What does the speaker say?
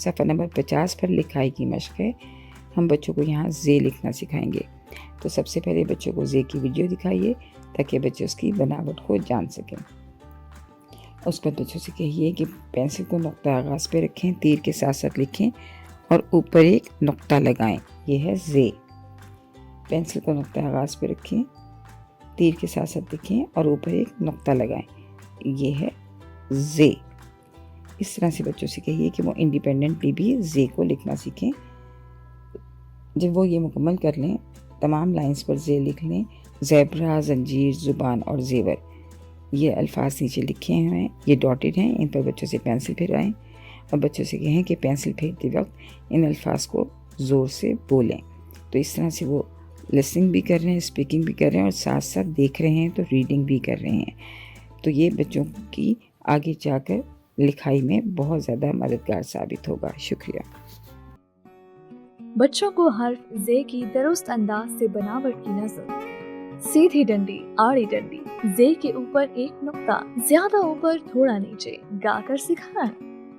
صفحہ نمبر 50 پر لکھائی کی مشق ہے۔ ہم بچوں کو یہاں زے لکھنا سکھائیں گے۔ تو سب سے پہلے بچوں کو زے کی ویڈیو دکھائیے تاکہ بچے اس کی بناوٹ کو جان سکیں۔ اس پر بچوں سے کہیے کہ پینسل کو نقطہ آغاز پہ رکھیں، تیر کے ساتھ ساتھ لکھیں اور اوپر ایک نقطہ لگائیں، یہ ہے زے۔ پینسل کو نقطہ آغاز پہ رکھیں، تیر کے ساتھ ساتھ لکھیں اور اوپر ایک نقطہ لگائیں، یہ ہے زے۔ اس طرح سے بچوں سے کہیے کہ وہ انڈیپینڈنٹلی بھی زے کو لکھنا سیکھیں۔ جب وہ یہ مکمل کر لیں، تمام لائنز پر زے لکھ لیں۔ زیبرا، زنجیر، زبان اور زیور، یہ الفاظ نیچے لکھے ہیں، یہ ڈاٹڈ ہیں، ان پر بچوں سے پینسل پھیرائیں اور بچوں سے کہیں کہ پینسل پھیرتے وقت ان الفاظ کو زور سے بولیں۔ تو اس طرح سے وہ لسننگ بھی کر رہے ہیں، اسپیکنگ بھی کر رہے ہیں اور ساتھ ساتھ دیکھ رہے ہیں تو ریڈنگ بھی کر رہے ہیں۔ تو یہ بچوں کی آگے جا کر لکھائی میں بہت زیادہ مددگار ثابت ہوگا۔ شکریہ۔ بچوں کو حرف زے کی درست انداز سے بناوٹ کی نظر، سیدھی ڈنڈی، آڑی ڈنڈی، زے کے اوپر ایک نقطہ، زیادہ اوپر تھوڑا نیچے، گا کر سکھائیں۔